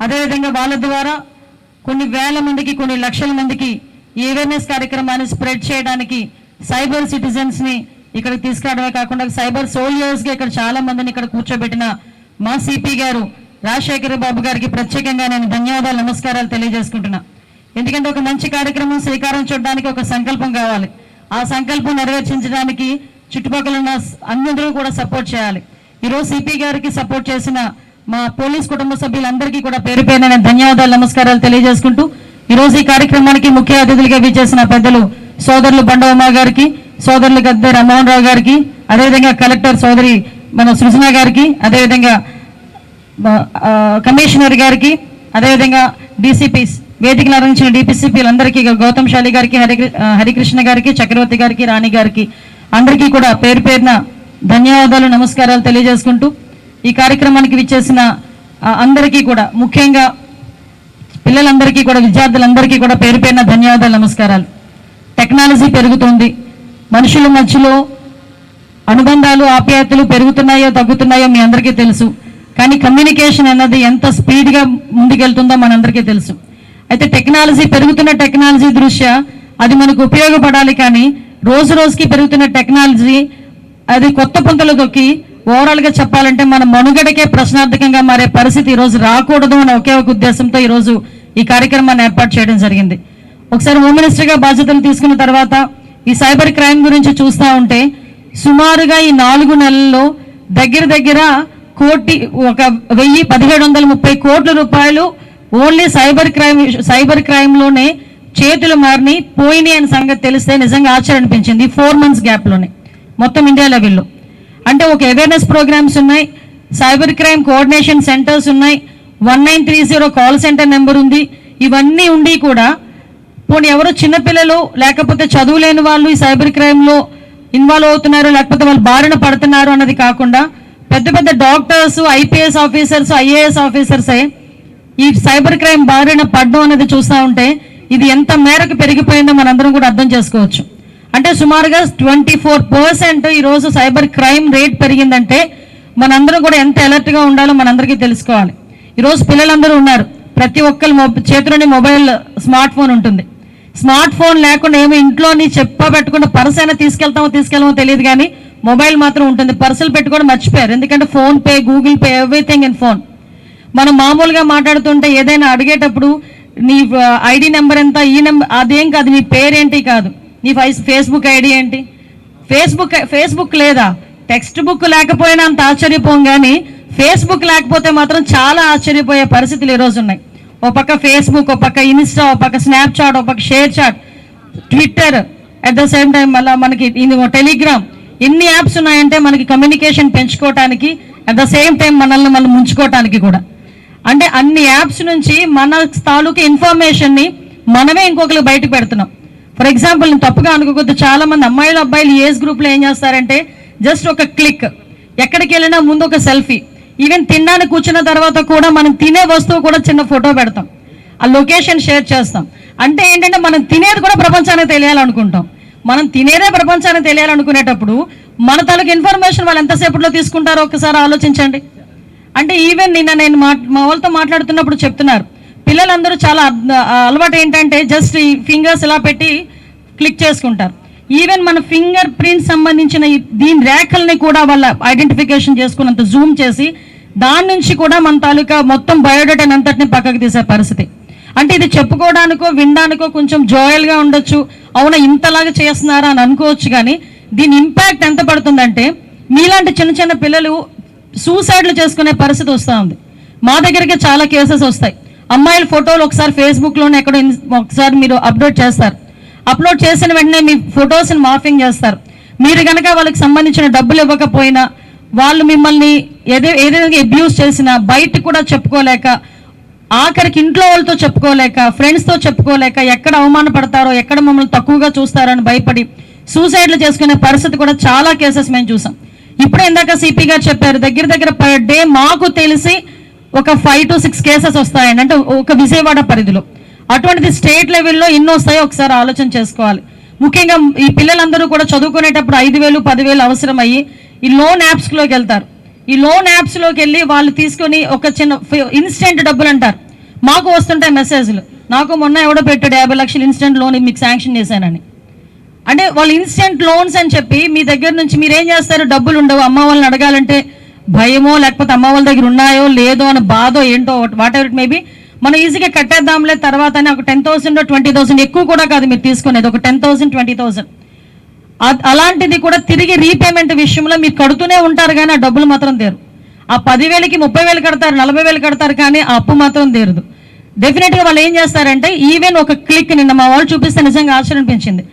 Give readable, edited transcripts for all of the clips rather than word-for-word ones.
అదేవిధంగా వాళ్ళ ద్వారా కొన్ని వేల మందికి కొన్ని లక్షల మందికి అవేర్నెస్ కార్యక్రమాన్ని స్ప్రెడ్ చేయడానికి సైబర్ సిటిజన్స్ని ఇక్కడికి తీసుకురావడమే కాకుండా సైబర్ సోల్జర్స్గా ఇక్కడ చాలా మందిని ఇక్కడ కూర్చోబెట్టిన మా సిపి గారు రాజశేఖర బాబు గారికి ప్రత్యేకంగా నేను ధన్యవాదాలు నమస్కారాలు తెలియజేసుకుంటున్నా. ఎందుకంటే ఒక మంచి కార్యక్రమం శ్రీకారం చుట్టడానికి ఒక సంకల్పం కావాలి. ఆ సంకల్పం నెరవేర్చడానికి చుట్టుపక్కల ఉన్న అందరూ కూడా సపోర్ట్ చేయాలి. ఈరోజు సిపి గారికి సపోర్ట్ చేసిన మా పోలీస్ కుటుంబ సభ్యులందరికీ కూడా పేరు పేరున నేను ధన్యవాదాలు నమస్కారాలు తెలియజేసుకుంటూ ఈరోజు ఈ కార్యక్రమానికి ముఖ్య అతిథులుగా విచ్చేసిన పెద్దలు సోదరులు బండవమ్మ గారికి, సోదరులు గద్దె రామ్మోహన్ రావు గారికి, అదేవిధంగా కలెక్టర్ సోదరి మన సృజన గారికి, అదేవిధంగా కమిషనర్ గారికి, అదేవిధంగా డీసీపీస్ వేదికలు నిర్వహించిన డీపీసీపీలందరికీ గౌతమ్ శాలి గారికి, హరికృష్ణ గారికి, చక్రవర్తి గారికి, రాణి గారికి అందరికీ కూడా పేరు పేరున ధన్యవాదాలు నమస్కారాలు తెలియజేసుకుంటూ ఈ కార్యక్రమానికి విచ్చేసిన అందరికీ కూడా ముఖ్యంగా పిల్లలందరికీ కూడా విద్యార్థులందరికీ కూడా పేరు పేరున ధన్యవాదాలు నమస్కారాలు. టెక్నాలజీ పెరుగుతుంది, మనుషుల మధ్యలో అనుబంధాలు ఆప్యాయతలు పెరుగుతున్నాయో తగ్గుతున్నాయో మీ అందరికీ తెలుసు. కానీ కమ్యూనికేషన్ అన్నది ఎంత స్పీడ్గా ముందుకెళ్తుందో మనందరికీ తెలుసు. అయితే టెక్నాలజీ పెరుగుతున్న టెక్నాలజీ దృష్ట్యా అది మనకు ఉపయోగపడాలి. కానీ రోజు రోజుకి పెరుగుతున్న టెక్నాలజీ అది కొత్త పుంతలు తొక్కి ఓవరాల్గా చెప్పాలంటే మన మనుగడకే ప్రశ్నార్థకంగా మారే పరిస్థితి ఈరోజు రాకూడదు అనే ఒకే ఒక ఉద్దేశంతో ఈరోజు ఈ కార్యక్రమాన్ని ఏర్పాటు చేయడం జరిగింది. ఒకసారి హోమ్ మినిస్టర్గా బాధ్యతలు తీసుకున్న తర్వాత ఈ సైబర్ క్రైమ్ గురించి చూస్తూ ఉంటే సుమారుగా ఈ 4 నెలల్లో దగ్గర 1730 కోట్ల రూపాయలు ఓన్లీ సైబర్ క్రైమ్లోనే చేతులు మారిని పోయినాయి అనే సంగతి తెలిస్తే నిజంగా ఆశ్చర్యం అనిపించింది. 4 months గ్యాప్లోనే మొత్తం ఇండియా లెవెల్లో. అంటే ఒక అవేర్నెస్ ప్రోగ్రామ్స్ ఉన్నాయి, సైబర్ క్రైమ్ కోఆర్డినేషన్ సెంటర్స్ ఉన్నాయి, 1930 కాల్ సెంటర్ నెంబర్ ఉంది. ఇవన్నీ ఉండి కూడా పోనీ ఎవరో చిన్నపిల్లలు లేకపోతే చదువులేని వాళ్ళు ఈ సైబర్ క్రైమ్లో ఇన్వాల్వ్ అవుతున్నారు, లేకపోతే వాళ్ళు బారిన పడుతున్నారు అన్నది కాకుండా పెద్ద పెద్ద డాక్టర్స్, ఐపీఎస్ ఆఫీసర్స్, ఐఏఎస్ ఆఫీసర్సే ఈ సైబర్ క్రైమ్ బారిన పడడం అనేది చూస్తూ ఉంటే ఇది ఎంత మేరకు పెరిగిపోయిందో మనందరం కూడా అర్థం చేసుకోవచ్చు. అంటే సుమారుగా 24% ఈరోజు సైబర్ క్రైమ్ రేట్ పెరిగిందంటే మనందరం కూడా ఎంత అలర్ట్గా ఉండాలో మనందరికీ తెలుసుకోవాలి. ఈరోజు పిల్లలందరూ ఉన్నారు, ప్రతి ఒక్కరి చేతిలోని మొబైల్ స్మార్ట్ ఫోన్ ఉంటుంది. స్మార్ట్ ఫోన్ లేకుండా ఏమో ఇంట్లోని పెట్టుకున్న పర్స్ అయినా తీసుకెళ్ళమో తెలియదు, కానీ మొబైల్ మాత్రం ఉంటుంది. పర్సులు పెట్టుకోవడం మర్చిపోయారు, ఎందుకంటే phone pay, Google pay, everything in phone. మనం మామూలుగా మాట్లాడుతుంటే ఏదైనా అడిగేటప్పుడు నీ ఐడి నెంబర్ ఎంత, ఈ నెంబర్ అదేం కాదు, నీ పేరేంటి కాదు, నీ ఫేస్బుక్ ఐడి ఏంటి, ఫేస్బుక్ లేదా, టెక్స్ట్ బుక్ లేకపోయినా అంత ఆశ్చర్యపోం, కానీ ఫేస్బుక్ లేకపోతే మాత్రం చాలా ఆశ్చర్యపోయే పరిస్థితులు ఈరోజు ఉన్నాయి. ఓ పక్క ఫేస్బుక్, ఓ పక్క ఇన్స్టా, ఓ పక్క స్నాప్చాట్, ఓ పక్క ShareChat, Twitter, at the same time మళ్ళీ మనకి టెలిగ్రామ్, ఎన్ని యాప్స్ ఉన్నాయంటే మనకి కమ్యూనికేషన్ పెంచుకోవటానికి, అట్ ద సేమ్ టైం మనల్ని మనం ముంచుకోవటానికి కూడా. అంటే అన్ని యాప్స్ నుంచి మన తాలూకు ఇన్ఫర్మేషన్ని మనమే ఇంకొకరికి బయటకు పెడుతున్నాం. ఫర్ ఎగ్జాంపుల్ నేను తప్పుగా అనుకోవద్దు, చాలా మంది అమ్మాయిలు అబ్బాయిలు ఏజ్ గ్రూప్లో ఏం చేస్తారంటే జస్ట్ ఒక క్లిక్, ఎక్కడికి వెళ్ళినా ముందు ఒక సెల్ఫీ, ఈవెన్ తినడానికి కూర్చున్న తర్వాత కూడా మనం తినే వస్తువు కూడా చిన్న ఫోటో పెడతాం, ఆ లొకేషన్ షేర్ చేస్తాం. అంటే ఏంటంటే మనం తినేది కూడా ప్రపంచానికి తెలియాలనుకుంటాం. మనం తినేదే ప్రపంచానికి తెలియాలనుకునేటప్పుడు మన తాలూకు ఇన్ఫర్మేషన్ వాళ్ళు ఎంతసేపట్లో తీసుకుంటారో ఒకసారి ఆలోచించండి. అంటే ఈవెన్ నిన్న నేను మా వాళ్ళతో మాట్లాడుతున్నప్పుడు చెప్తున్నారు, పిల్లలందరూ చాలా అలవాటు ఏంటంటే జస్ట్ ఈ ఫింగర్స్ ఇలా పెట్టి క్లిక్ చేసుకుంటారు. ఈవెన్ మన ఫింగర్ ప్రింట్ సంబంధించిన దీని రేఖల్ని కూడా వాళ్ళ ఐడెంటిఫికేషన్ చేసుకున్నంత జూమ్ చేసి దాని నుంచి కూడా మన తాలూకా మొత్తం బయోడేటాని అంతటిని పక్కకు తీసే పరిస్థితి. అంటే ఇది చెప్పుకోవడానికో వినడానికో కొంచెం జోయల్గా ఉండొచ్చు, అవునా ఇంతలాగా చేస్తున్నారా అని అనుకోవచ్చు, కానీ దీని ఇంపాక్ట్ ఎంత పడుతుందంటే మీలాంటి చిన్న చిన్న పిల్లలు సూసైడ్లు చేసుకునే పరిస్థితి వస్తూ ఉంది. మా దగ్గరికి చాలా కేసెస్ వస్తాయి. అమ్మాయిల ఫోటోలు ఒకసారి ఫేస్బుక్లోనే ఎక్కడో ఒకసారి మీరు అప్లోడ్ చేస్తారు, అప్లోడ్ చేసిన వెంటనే మీ ఫొటోస్ని మార్ఫింగ్ చేస్తారు. మీరు కనుక వాళ్ళకి సంబంధించిన డబ్బులు ఇవ్వకపోయినా, వాళ్ళు మిమ్మల్ని ఏదైనా అబ్యూస్ చేసినా బయట కూడా చెప్పుకోలేక, ఆఖరికి ఇంట్లో వాళ్ళతో చెప్పుకోలేక, ఫ్రెండ్స్తో చెప్పుకోలేక, ఎక్కడ అవమానపడతారో, ఎక్కడ మమ్మల్ని తక్కువగా చూస్తారో అని భయపడి సూసైడ్లు చేసుకునే పరిస్థితి కూడా చాలా కేసెస్ మేము చూసాం. ఇప్పుడే ఇందాక సిపి గారు చెప్పారు, దగ్గర పర్ డే మాకు తెలిసి ఒక 5 to 6 కేసెస్ వస్తాయండి, అంటే ఒక విజయవాడ పరిధిలో. అటువంటిది స్టేట్ లెవెల్లో ఎన్నో వస్తాయో ఒకసారి ఆలోచన చేసుకోవాలి. ముఖ్యంగా ఈ పిల్లలందరూ కూడా చదువుకునేటప్పుడు 5,000, 10,000 అవసరం అయ్యి ఈ లోన్ యాప్స్లోకి వెళ్తారు. ఈ లోన్ యాప్స్లోకి వెళ్ళి వాళ్ళు తీసుకొని ఒక చిన్న ఇన్స్టెంట్ డబ్బులు అంటారు, మాకు వస్తుంటాయి మెసేజ్లు. నాకు మొన్న ఎవడో పెట్టాడు 50 లక్షలు ఇన్స్టెంట్ లోన్ మీకు శాంక్షన్ చేశానని. అంటే వాళ్ళు ఇన్స్టెంట్ లోన్స్ అని చెప్పి మీ దగ్గర నుంచి మీరేం చేస్తారు, డబ్బులు ఉండవు, అమ్మ వాళ్ళని అడగాలంటే భయమో లేకపోతే అమ్మ వాళ్ళ దగ్గర ఉన్నాయో లేదో అని బాధో ఏంటో వాట్ ఎవర్ ఇట్ మేబీ, మనం ఈజీగా కట్టేద్దాంలే తర్వాత అని ఒక 10,000 20,000 ఎక్కువ కూడా కాదు మీరు తీసుకునేది, ఒక 10,000 20,000 అలాంటిది కూడా తిరిగి రీపేమెంట్ విషయంలో మీరు కడుతూనే ఉంటారు కానీ ఆ డబ్బులు మాత్రం తీరు. ఆ 10,000కి 30,000 కడతారు, 40,000 కడతారు కానీ ఆ అప్పు మాత్రం తీరదు. డెఫినెట్గా వాళ్ళు ఏం చేస్తారంటే ఈవెన్ ఒక క్లిక్, నిన్న మా వాళ్ళు చూపిస్తే నిజంగా ఆశ్చర్యం అనిపించింది,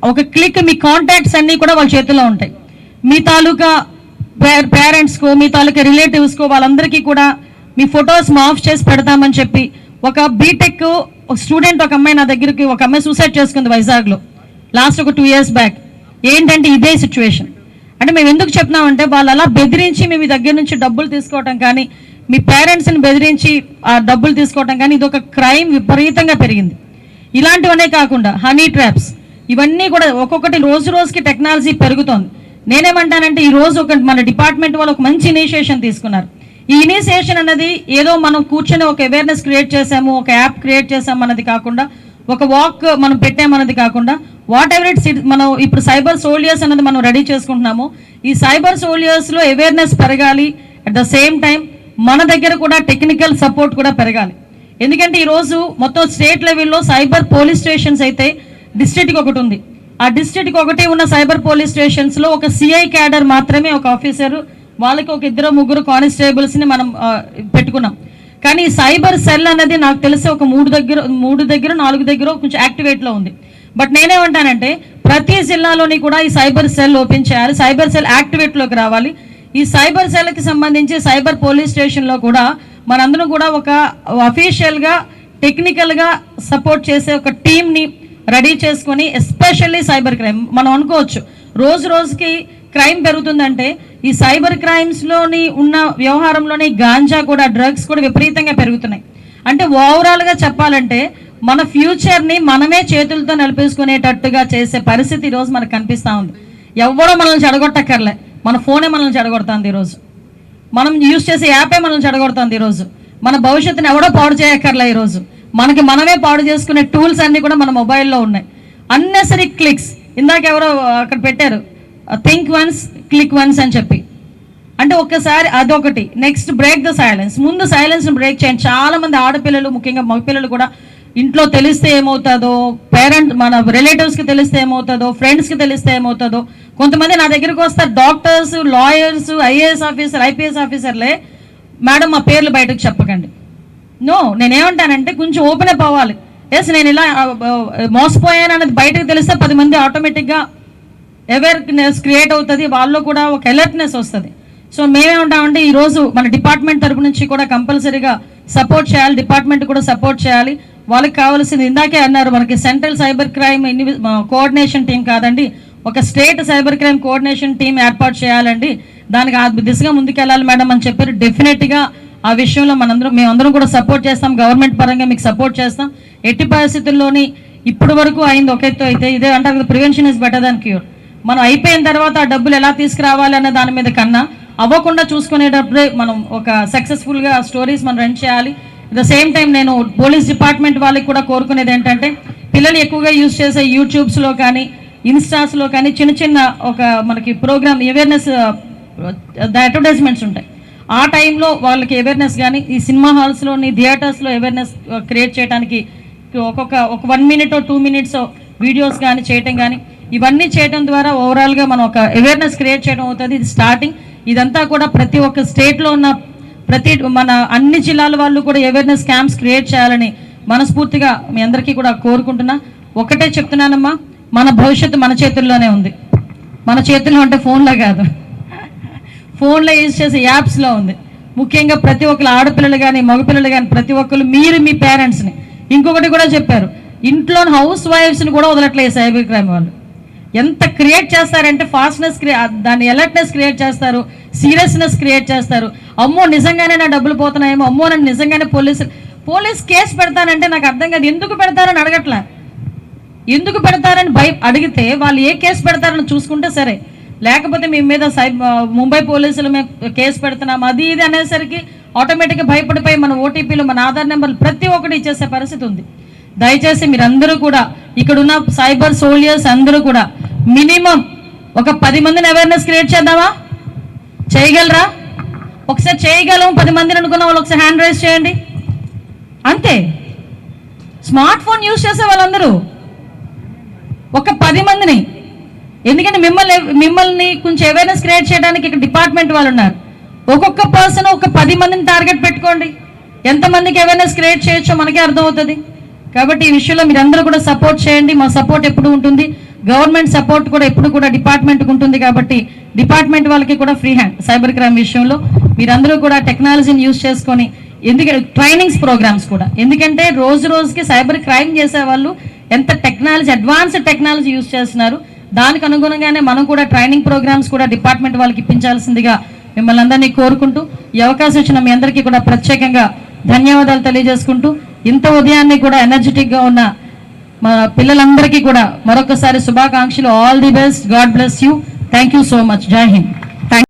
ఒక క్లిక్ మీ కాంటాక్ట్స్ అన్నీ కూడా వాళ్ళ చేతిలో ఉంటాయి. మీ తాలూకా పేరెంట్స్కో మీ తాలూకా రిలేటివ్స్కో వాళ్ళందరికీ కూడా మీ ఫొటోస్ మాఫ్ చేసి పెడతామని చెప్పి ఒక బీటెక్ స్టూడెంట్ ఒక అమ్మాయి నా దగ్గరికి, ఒక అమ్మాయి సూసైడ్ చేసుకుంది వైజాగ్లో లాస్ట్ ఒక 2 years బ్యాక్. ఏంటంటే ఇదే సిచ్యువేషన్. అంటే మేము ఎందుకు చెప్తున్నామంటే వాళ్ళు అలా బెదిరించి మేము మీ దగ్గర నుంచి డబ్బులు తీసుకోవటం కానీ మీ పేరెంట్స్ని బెదిరించి ఆ డబ్బులు తీసుకోవటం కానీ ఇది ఒక క్రైమ్ విపరీతంగా పెరిగింది. ఇలాంటివనే కాకుండా హనీ ట్రాప్స్ ఇవన్నీ కూడా ఒక్కొక్కటి రోజు రోజుకి టెక్నాలజీ పెరుగుతోంది. నేనేమంటానంటే ఈ రోజు ఒక మన డిపార్ట్మెంట్ వాళ్ళు ఒక మంచి ఇనిషియేషన్ తీసుకున్నారు. ఈ ఇనిషియేషన్ అన్నది ఏదో మనం కూర్చొని ఒక అవేర్నెస్ క్రియేట్ చేసాము, ఒక యాప్ క్రియేట్ చేసాము అన్నది కాకుండా, ఒక వాక్ మనం పెట్టామన్నది కాకుండా, వాట్ ఎవర్ ఇట్స్ మనం ఇప్పుడు సైబర్ సోల్జర్స్ అన్నది మనం రెడీ చేసుకుంటున్నాము. ఈ సైబర్ సోల్జర్స్లో అవేర్నెస్ పెరగాలి, అట్ ద సేమ్ టైం మన దగ్గర కూడా టెక్నికల్ సపోర్ట్ కూడా పెరగాలి. ఎందుకంటే ఈరోజు మొత్తం స్టేట్ లెవెల్లో సైబర్ పోలీస్ స్టేషన్స్ అయితే డిస్ట్రిక్ట్కి ఒకటి ఉంది. ఆ డిస్ట్రిక్ట్కి ఒకటి ఉన్న సైబర్ పోలీస్ స్టేషన్స్లో ఒక సిఐ క్యాడర్ మాత్రమే, ఒక ఆఫీసరు, వాళ్ళకి ఒక 2-3 కానిస్టేబుల్స్ని మనం పెట్టుకున్నాం. కానీ సైబర్ సెల్ అనేది నాకు తెలిసి ఒక 3 దగ్గర 4 దగ్గర కొంచెం యాక్టివేట్లో ఉంది. బట్ నేనేమంటానంటే ప్రతి జిల్లాలోని కూడా ఈ సైబర్ సెల్ ఓపెన్ చేయాలి, సైబర్ సెల్ యాక్టివేట్లోకి రావాలి. ఈ సైబర్ సెల్కి సంబంధించి సైబర్ పోలీస్ స్టేషన్లో కూడా మనందరం కూడా ఒక అఫీషియల్గా టెక్నికల్గా సపోర్ట్ చేసే ఒక టీమ్ని రెడీ చేసుకొని, ఎస్పెషల్లీ సైబర్ క్రైమ్ మనం అనుకోవచ్చు రోజు రోజుకి క్రైమ్ పెరుగుతుందంటే ఈ సైబర్ క్రైమ్స్లోని ఉన్న వ్యవహారంలోని గాంజా కూడా, డ్రగ్స్ కూడా విపరీతంగా పెరుగుతున్నాయి. అంటే ఓవరాల్గా చెప్పాలంటే మన ఫ్యూచర్ని మనమే చేతులతో నడిపేసుకునేటట్టుగా చేసే పరిస్థితి ఈరోజు మనకు కనిపిస్తూ ఉంది. ఎవరో మనల్ని చెడగొట్టక్కర్లే, మన ఫోనే మనల్ని చెడగొడుతుంది ఈరోజు, మనం యూజ్ చేసే యాపే మనల్ని చెడగొడుతుంది ఈరోజు, మన భవిష్యత్తుని ఎవడో పాడు చేయక్కర్లే ఈరోజు, మనకి మనమే పాడు చేసుకునే టూల్స్ అన్నీ కూడా మన మొబైల్లో ఉన్నాయి. అన్నెసరీ క్లిక్స్, ఇందాక ఎవరో అక్కడ పెట్టారు థింక్ వన్స్ క్లిక్ వన్స్ అని చెప్పి, అంటే ఒక్కసారి అదొకటి. నెక్స్ట్ బ్రేక్ ద సైలెన్స్, ముందు సైలెన్స్ని బ్రేక్ చేయండి. చాలామంది ఆడపిల్లలు, ముఖ్యంగా మగపిల్లలు కూడా ఇంట్లో తెలిస్తే ఏమవుతుందో, మన రిలేటివ్స్కి తెలిస్తే ఏమవుతుందో, ఫ్రెండ్స్కి తెలిస్తే ఏమవుతుందో. కొంతమంది నా దగ్గరికి వస్తారు doctors, lawyers, IAS officer, IPS ఆఫీసర్లే, మేడం మా పేర్లు బయటకు చెప్పకండి. నో, నేనేమంటానంటే కొంచెం ఓపెన్ అప్ అవ్వాలి. ఎస్ నేను ఇలా మోసపోయాను అనేది బయటకు తెలిస్తే 10 మంది ఆటోమేటిక్గా అవేర్నెస్ క్రియేట్ అవుతుంది, వాళ్ళు కూడా ఒక అలర్ట్నెస్ వస్తుంది. సో మేమేమంటామంటే ఈరోజు మన డిపార్ట్మెంట్ తరపు నుంచి కూడా కంపల్సరీగా సపోర్ట్ చేయాలి, డిపార్ట్మెంట్ కూడా సపోర్ట్ చేయాలి. వాళ్ళకి కావాల్సింది ఇందాకే అన్నారు, మనకి central cyber crime coordination team కాదండి, ఒక state cyber crime coordination team ఏర్పాటు చేయాలండి, దానికి ఆ దిశగా ముందుకెళ్ళాలి మేడం అని చెప్పారు. డెఫినెట్గా ఆ విషయంలో మేమందరం కూడా సపోర్ట్ చేస్తాం, గవర్నమెంట్ పరంగా మీకు సపోర్ట్ చేస్తాం. ఎట్టి పరిస్థితుల్లోని ఇప్పుడు వరకు అయింది ఒక ఎత్తు అయితే, ఇదే అంటారు prevention is better than cure. మనం అయిపోయిన తర్వాత ఆ డబ్బులు ఎలా తీసుకురావాలి అనే దాని మీద కన్నా అవ్వకుండా చూసుకునేటప్పుడే మనం ఒక సక్సెస్ఫుల్గా స్టోరీస్ మనం రన్ చేయాలి. అట్ ద సేమ్ టైం నేను పోలీస్ డిపార్ట్మెంట్ వాళ్ళకి కూడా కోరుకునేది ఏంటంటే పిల్లలు ఎక్కువగా యూజ్ చేసే యూట్యూబ్స్లో కానీ ఇన్స్టాస్లో కానీ చిన్న చిన్న ఒక మనకి ప్రోగ్రామ్ అవేర్నెస్ అడ్వర్టైజ్మెంట్స్ ఉంటాయి. ఆ టైంలో వాళ్ళకి అవేర్నెస్ కానీ ఈ సినిమా హాల్స్లోని థియేటర్స్లో అవేర్నెస్ క్రియేట్ చేయడానికి ఒక 1 minute 2 minutes వీడియోస్ కానీ చేయటం కానీ, ఇవన్నీ చేయడం ద్వారా ఓవరాల్గా మనం ఒక అవేర్నెస్ క్రియేట్ చేయడం అవుతుంది. ఇది స్టార్టింగ్. ఇదంతా కూడా ప్రతి ఒక్క స్టేట్లో ఉన్న మన అన్ని జిల్లాల వాళ్ళు కూడా అవేర్నెస్ క్యాంప్స్ క్రియేట్ చేయాలని మనస్ఫూర్తిగా మీ అందరికీ కూడా కోరుకుంటున్నా. ఒకటే చెప్తున్నానమ్మా, మన భవిష్యత్తు మన చేతుల్లోనే ఉంది. మన చేతుల్లో అంటే ఫోన్లో కాదు, ఫోన్లో యూజ్ చేసే యాప్స్లో ఉంది. ముఖ్యంగా ప్రతి ఒక్కరు ఆడపిల్లలు కానీ మగపిల్లలు కానీ ప్రతి ఒక్కరు మీరు మీ పేరెంట్స్ని, ఇంకొకటి కూడా చెప్పారు, ఇంట్లో హౌస్ వైఫ్స్ని కూడా వదలట్లేదు సైబర్ క్రైమ్ వాళ్ళు. ఎంత క్రియేట్ చేస్తారంటే ఫాస్ట్నెస్ దాన్ని అలర్ట్నెస్ క్రియేట్ చేస్తారు, సీరియస్నెస్ క్రియేట్ చేస్తారు. అమ్మో నిజంగానే నా డబ్బులు పోతున్నాయేమో, అమ్మో నన్ను నిజంగానే పోలీస్ కేసు పెడతానంటే నాకు అర్థం కాదు. ఎందుకు పెడతారని అడగట్లా, ఎందుకు పెడతారని అడిగితే వాళ్ళు ఏ కేసు పెడతారని చూసుకుంటే సరే, లేకపోతే మీ మీద ముంబై పోలీసులు మేము కేసు పెడుతున్నాం అది ఇది అనేసరికి ఆటోమేటిక్గా భయపడిపోయి మన ఓటీపీలు, మన ఆధార్ నెంబర్లు ప్రతి ఒక్కటి ఇచ్చేసే పరిస్థితి ఉంది. దయచేసి మీరందరూ కూడా ఇక్కడున్న సైబర్ సోల్జర్స్ అందరూ కూడా మినిమం ఒక 10 మందిని అవేర్నెస్ క్రియేట్ చేద్దామా? చేయగలరా? ఒకసారి చేయగలం 10 మందిని అనుకున్న వాళ్ళు ఒకసారి హ్యాండ్ రైజ్ చేయండి. అంతే. స్మార్ట్ ఫోన్ యూజ్ చేసే వాళ్ళందరూ ఒక 10 మందిని, ఎందుకంటే మిమ్మల్ని కొంచెం అవేర్నెస్ క్రియేట్ చేయడానికి ఇక్కడ డిపార్ట్మెంట్ వాళ్ళు ఉన్నారు. ఒక్కొక్క పర్సన్ ఒక 10 మందిని టార్గెట్ పెట్టుకోండి. ఎంతమందికి అవేర్నెస్ క్రియేట్ చేయొచ్చో మనకే అర్థమవుతుంది. కాబట్టి ఈ విషయంలో మీరందరూ కూడా సపోర్ట్ చేయండి. మా సపోర్ట్ ఎప్పుడు ఉంటుంది, గవర్నమెంట్ సపోర్ట్ కూడా ఎప్పుడు కూడా డిపార్ట్మెంట్కి ఉంటుంది. కాబట్టి డిపార్ట్మెంట్ వాళ్ళకి కూడా ఫ్రీ హ్యాండ్ సైబర్ క్రైమ్ విషయంలో మీరందరూ కూడా టెక్నాలజీని యూజ్ చేసుకొని, ఎందుకంటే ట్రైనింగ్స్ ప్రోగ్రామ్స్ కూడా, ఎందుకంటే రోజు రోజుకి సైబర్ క్రైమ్ చేసే వాళ్ళు ఎంత టెక్నాలజీ, అడ్వాన్స్డ్ టెక్నాలజీ యూజ్ చేస్తున్నారు. దానికి అనుగుణంగానే మనం కూడా ట్రైనింగ్ ప్రోగ్రామ్స్ కూడా డిపార్ట్మెంట్ వాళ్ళకి ఇప్పించాల్సిందిగా మిమ్మల్ని అందరినీ కోరుకుంటూ, ఈ అవకాశం ఇచ్చిన మీ అందరికీ కూడా ప్రత్యేకంగా ధన్యవాదాలు తెలియజేసుకుంటూ, ఇంత ఉదయాన్నే కూడా ఎనర్జెటిక్గా ఉన్న మా పిల్లలందరికీ కూడా మరొకసారి శుభాకాంక్షలు. All the best. God bless you. Thank you so much. జై హింద్.